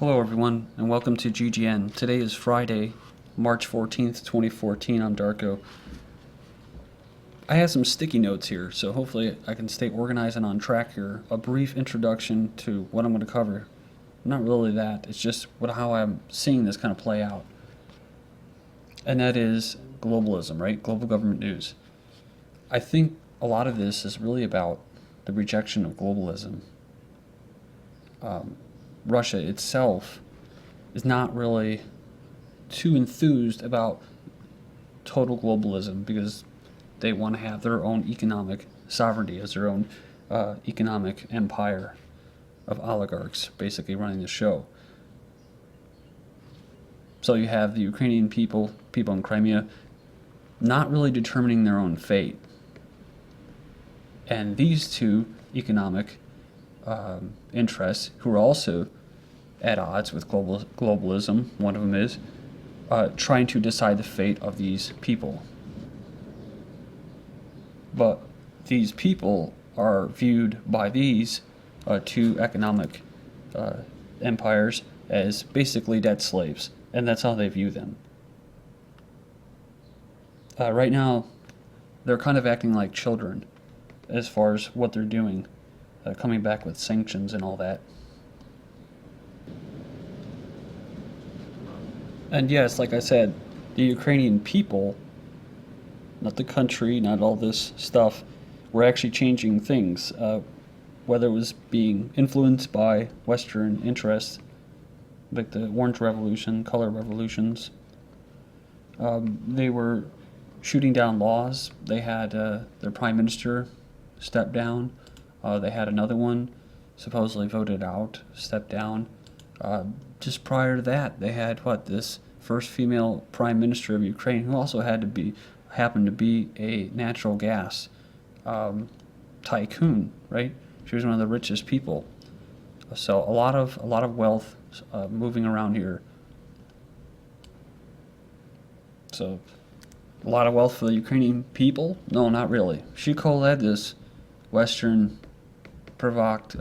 Hello everyone, and welcome to GGN. Today is Friday, March 14th, 2014. I'm Darko. I have some sticky notes here, so hopefully I can stay organized and on track here. A brief introduction to what I'm going to cover. Not really that, it's just how I'm seeing this kind of play out. And that is globalism, right? Global government news. I think a lot of this is really about the rejection of globalism. Russia itself is not really too enthused about total globalism because they want to have their own economic sovereignty as their own economic empire of oligarchs basically running the show. So you have the Ukrainian people in Crimea, not really determining their own fate. And these two economic interests, who are also at odds with globalism, one of them is, trying to decide the fate of these people. But these people are viewed by these two economic empires as basically debt slaves, and that's how they view them. Right now, they're kind of acting like children as far as what they're doing, coming back with sanctions and all that. And yes, like I said, the Ukrainian people, not the country, not all this stuff, were actually changing things. Whether it was being influenced by Western interests, like the Orange Revolution, color revolutions, they were shooting down laws. They had their prime minister step down. They had another one supposedly voted out, stepped down. Just prior to that, they had this first female prime minister of Ukraine, who also happened to be a natural gas tycoon, right? She was one of the richest people. So a lot of wealth moving around here. So a lot of wealth for the Ukrainian people? No, not really. She co-led this Western provoked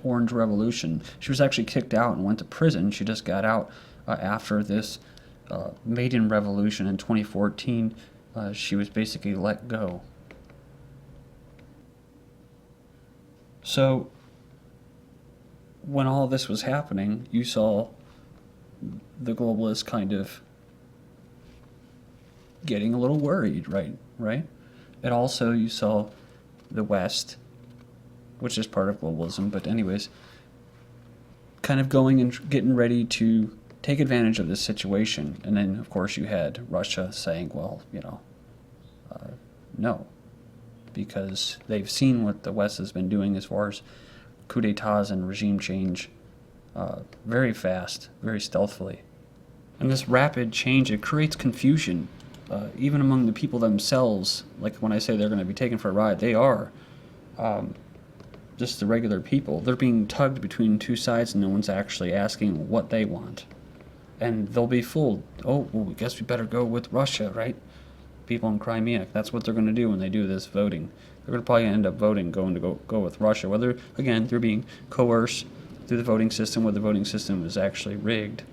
Orange Revolution. She was actually kicked out and went to prison. She just got out after this Maidan Revolution in 2014. She was basically let go. So when all this was happening, you saw the globalists kind of getting a little worried, right? And also you saw the West, which is part of globalism, but anyways, kind of going and getting ready to take advantage of this situation. And then, of course, you had Russia saying, well, no, because they've seen what the West has been doing as far as coup d'etats and regime change very fast, very stealthily. And this rapid change, it creates confusion, even among the people themselves. Like when I say they're going to be taken for a ride, they are. Just the regular people. They're being tugged between two sides and no one's actually asking what they want. And they'll be fooled. Oh, well, I guess we better go with Russia, right? People in Crimea. That's what they're going to do when they do this voting. They're going to probably end up voting, going to go with Russia. Whether, again, they're being coerced through the voting system, where the voting system is actually rigged.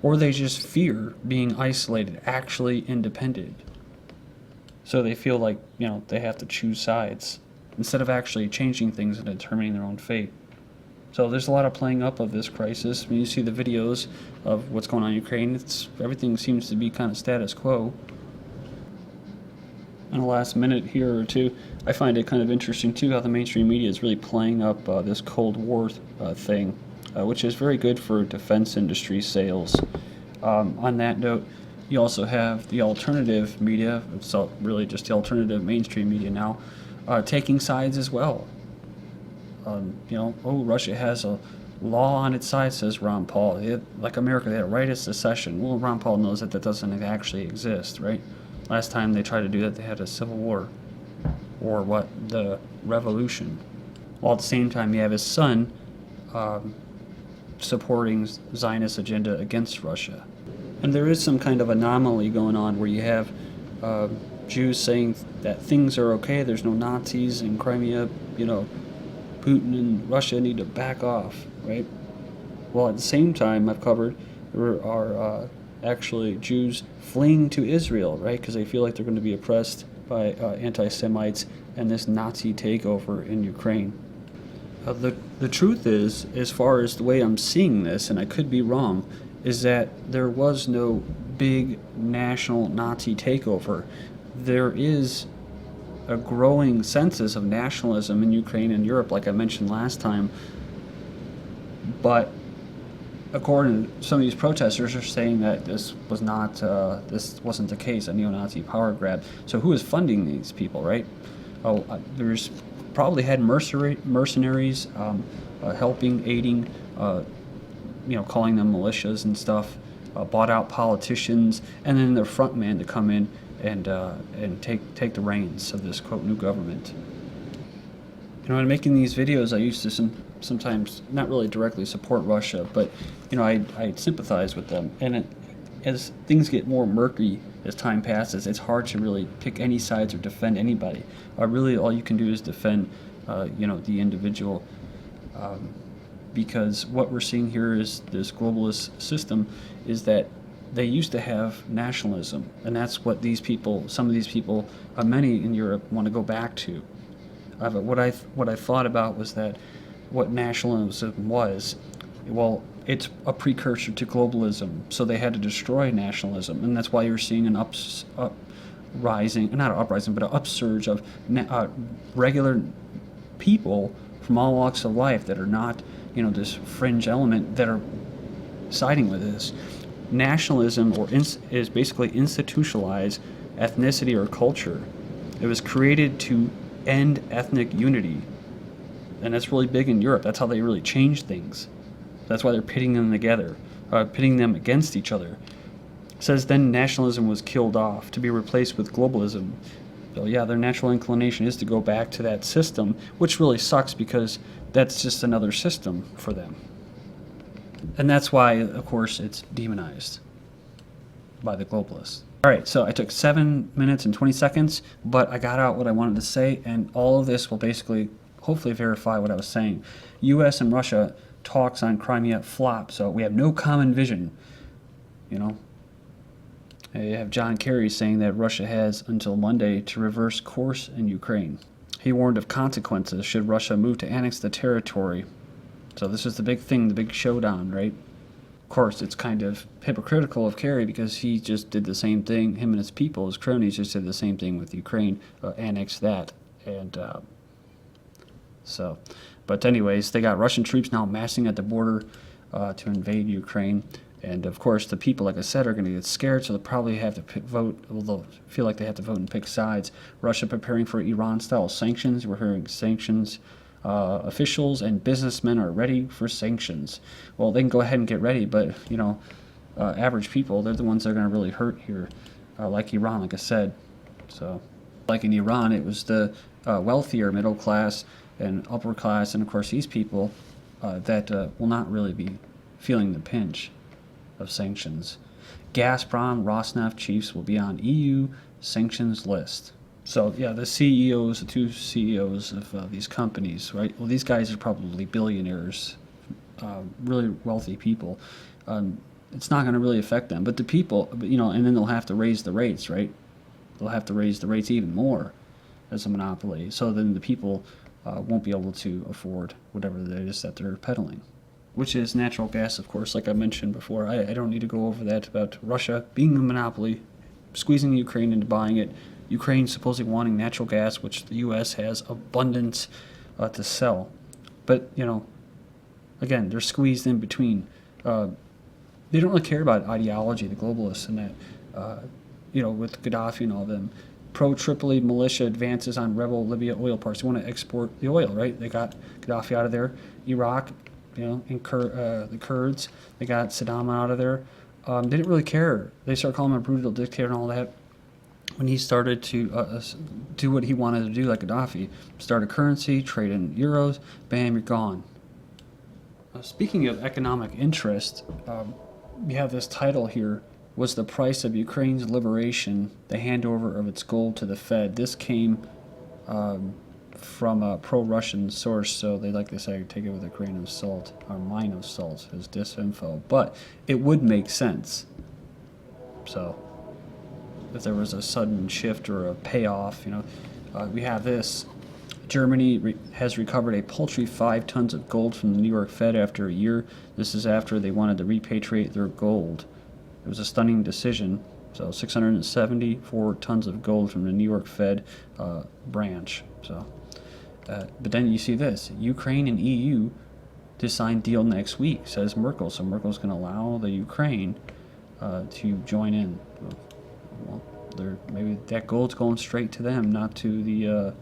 Or they just fear being isolated, actually independent. So they feel like, they have to choose sides, instead of actually changing things and determining their own fate. So there's a lot of playing up of this crisis. When you see the videos of what's going on in Ukraine, everything seems to be kind of status quo. In the last minute here or two, I find it kind of interesting too how the mainstream media is really playing up this Cold War thing, which is very good for defense industry sales. On that note, you also have the alternative media, it's really just the alternative mainstream media now, taking sides as well. Russia has a law on its side, says Ron Paul. Like America, they had a right of secession. Well, Ron Paul knows that doesn't actually exist, right? Last time they tried to do that, they had a civil war. Or the revolution. While at the same time, you have his son supporting Zionist agenda against Russia. And there is some kind of anomaly going on where you have Jews saying that things are okay, there's no Nazis in Crimea, Putin and Russia need to back off, right? Well, at the same time, I've covered there are actually Jews fleeing to Israel, right? Because they feel like they're going to be oppressed by anti-Semites and this Nazi takeover in Ukraine. The truth is, as far as the way I'm seeing this, and I could be wrong, is that there was no big national Nazi takeover. There is a growing census of nationalism in Ukraine and Europe, like I mentioned last time. But according to some of these protesters, are saying that this wasn't the case, a neo-Nazi power grab. So who is funding these people, right? There's probably had mercenaries helping, aiding, calling them militias and stuff, bought out politicians, and then their front man to come in and take the reins of this quote new government. When making these videos, I used to sometimes not really directly support Russia, but I sympathize with them. And as things get more murky as time passes, it's hard to really pick any sides or defend anybody. Really, all you can do is defend, the individual, because what we're seeing here is this globalist system is that they used to have nationalism, and that's what some of these people, many in Europe, want to go back to. What I thought about was that what nationalism was, well, it's a precursor to globalism, so they had to destroy nationalism, and that's why you're seeing an uprising, not an uprising, but an upsurge of regular people from all walks of life that are not, this fringe element that are siding with this. Nationalism is basically institutionalized ethnicity or culture. It was created to end ethnic unity, and that's really big in Europe. That's how they really change things. That's why they're pitting them together, pitting them against each other. It says then nationalism was killed off to be replaced with globalism. So yeah, their natural inclination is to go back to that system, which really sucks because that's just another system for them. And that's why, of course, it's demonized by the globalists. All right, so I took 7 minutes and 20 seconds, but I got out what I wanted to say, and all of this will basically, hopefully, verify what I was saying. U.S. and Russia talks on Crimea flop, so we have no common vision. You have John Kerry saying that Russia has until Monday to reverse course in Ukraine. He warned of consequences should Russia move to annex the territory. So this is the big thing, the big showdown, right? Of course, it's kind of hypocritical of Kerry because he just did the same thing. Him and his people, his cronies, just did the same thing with Ukraine, annexed that. And but anyways, they got Russian troops now massing at the border to invade Ukraine. And of course, the people, like I said, are going to get scared, so they'll probably have to vote. Well, they'll feel like they have to vote and pick sides. Russia preparing for Iran-style sanctions. We're hearing sanctions. Officials and businessmen are ready for sanctions. Well, they can go ahead and get ready, but average people, they're the ones that are going to really hurt here, like Iran, like I said. So, like in Iran, it was the wealthier middle class and upper class, and of course these people that will not really be feeling the pinch of sanctions. Gazprom, Rosneft chiefs will be on EU sanctions list. So yeah, the CEOs, the two CEOs of these companies, right? Well, these guys are probably billionaires, really wealthy people. It's not going to really affect them, but the people, and then they'll have to raise the rates, right? They'll have to raise the rates even more as a monopoly. So then the people won't be able to afford whatever it is that they're peddling, which is natural gas, of course, like I mentioned before. I don't need to go over that about Russia being a monopoly, squeezing Ukraine into buying it. Ukraine supposedly wanting natural gas, which the U.S. has abundance to sell. But, again, they're squeezed in between. They don't really care about ideology, the globalists, and that, with Gaddafi and all them. Pro-Tripoli militia advances on rebel Libya oil parks. They want to export the oil, right? They got Gaddafi out of there. Iraq, and the Kurds, they got Saddam out of there. They didn't really care. They started calling him a brutal dictator and all that. When he started to do what he wanted to do, like Gaddafi, start a currency, trade in euros, bam, you're gone. Speaking of economic interest, we have this title here, was the price of Ukraine's liberation, the handover of its gold to the Fed. This came from a pro-Russian source, so they like to say take it with a grain of salt, or mine of salt, as disinfo. But it would make sense. So if there was a sudden shift or a payoff, we have this. Germany has recovered a paltry 5 tons of gold from the New York Fed after a year. This is after they wanted to repatriate their gold. It was a stunning decision. So 674 tons of gold from the New York Fed branch. So, but then you see this: Ukraine and EU to sign deal next week, says Merkel. So Merkel's going to allow the Ukraine to join in. Well, maybe that gold's going straight to them, not to the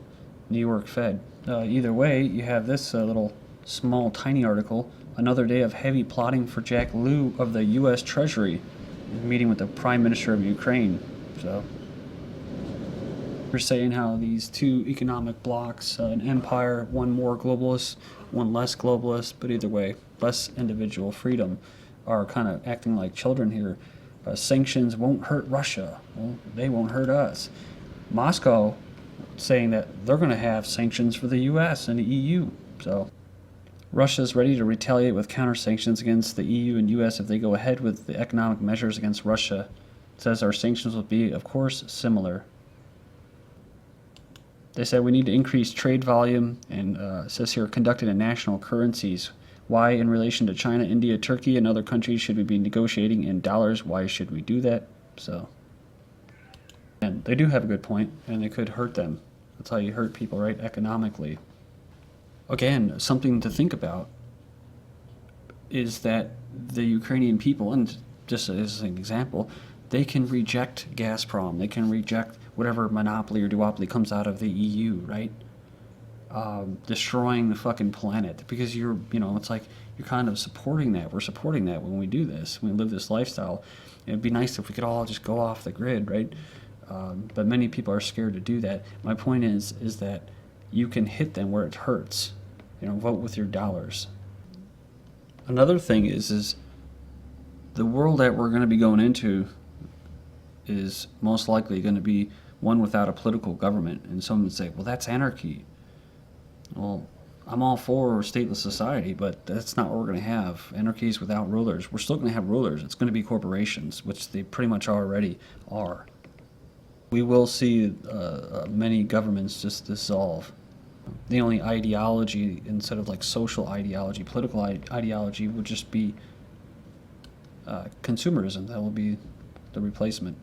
New York Fed. Either way, you have this little small, tiny article. Another day of heavy plotting for Jack Lew of the U.S. Treasury, meeting with the Prime Minister of Ukraine. So we're saying how these two economic blocks, an empire, one more globalist, one less globalist, but either way, less individual freedom, are kind of acting like children here. Sanctions won't hurt Russia. Well, they won't hurt us. Moscow saying that they're going to have sanctions for the U.S. and the EU. So Russia is ready to retaliate with counter-sanctions against the EU and U.S. if they go ahead with the economic measures against Russia. It says our sanctions will be, of course, similar. They said we need to increase trade volume, and it says here conducted in national currencies. Why, in relation to China, India, Turkey, and other countries, should we be negotiating in dollars? Why should we do that? So, and they do have a good point, and it could hurt them. That's how you hurt people, right? Economically. Again, something to think about is that the Ukrainian people, and just as an example, they can reject Gazprom. They can reject whatever monopoly or duopoly comes out of the EU, right? Destroying the fucking planet, because it's like you're kind of supporting that. We're supporting that when we do this, when we live this lifestyle. It'd be nice if we could all just go off the grid, right? But many people are scared to do that. My point is that you can hit them where it hurts. Vote with your dollars. Another thing is the world that we're going to be going into is most likely going to be one without a political government. And some would say, well, that's anarchy. Well, I'm all for stateless society, but that's not what we're going to have. Anarchy is without rulers. We're still going to have rulers. It's going to be corporations, which they pretty much already are. We will see many governments just dissolve. The only ideology, instead of like social ideology, political ideology, would just be consumerism. That will be the replacement.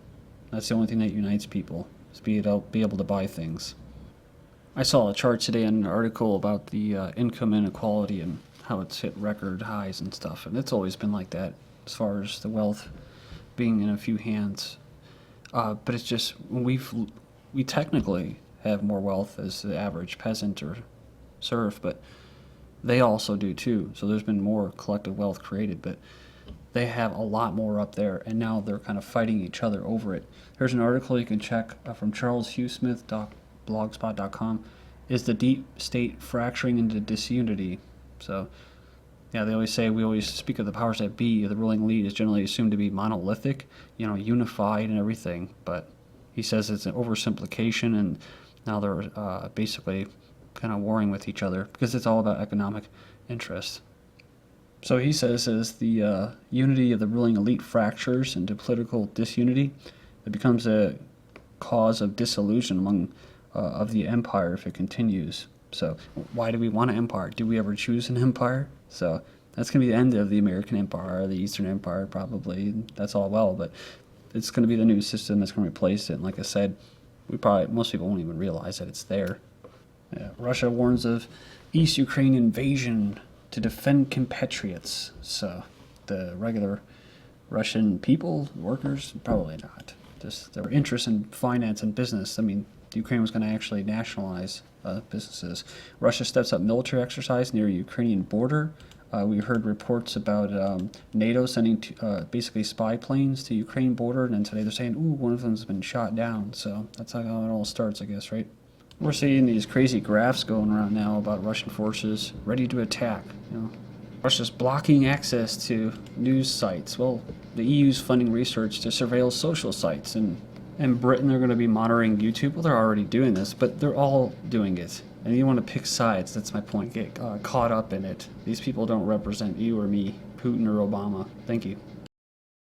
That's the only thing that unites people, is be able to buy things. I saw a chart today in an article about the income inequality and how it's hit record highs and stuff, and it's always been like that as far as the wealth being in a few hands. But it's just we technically have more wealth as the average peasant or serf, but they also do too. So there's been more collective wealth created, but they have a lot more up there, and now they're kind of fighting each other over it. Here's an article you can check from charleshughsmith.blogspot.com. Is the deep state fracturing into disunity? So, yeah, we always speak of the powers that be. The ruling elite is generally assumed to be monolithic, unified and everything. But he says it's an oversimplification, and now they're basically kind of warring with each other because it's all about economic interest. So he says as the unity of the ruling elite fractures into political disunity, it becomes a cause of disillusion among of the empire if it continues. So why do we want an empire? Do we ever choose an empire? So that's going to be the end of the American Empire, the Eastern Empire probably. That's all well, but it's going to be the new system that's going to replace it. And like I said, most people won't even realize that it's there. Yeah. Russia warns of East Ukraine invasion to defend compatriots. So the regular Russian people, workers, probably not. Just their interest in finance and business. I mean, Ukraine was going to actually nationalize businesses. Russia steps up military exercise near Ukrainian border. We heard reports about NATO sending basically spy planes to Ukraine border, and then today they're saying, one of them's been shot down. So that's how it all starts, I guess, right? We're seeing these crazy graphs going around now about Russian forces ready to attack. Russia's blocking access to news sites. Well, the EU's funding research to surveil social sites, and in Britain they're going to be monitoring YouTube. Well, they're already doing this, but they're all doing it. And you want to pick sides. That's my point. Get caught up in it. These people don't represent you or me, Putin or Obama. Thank you.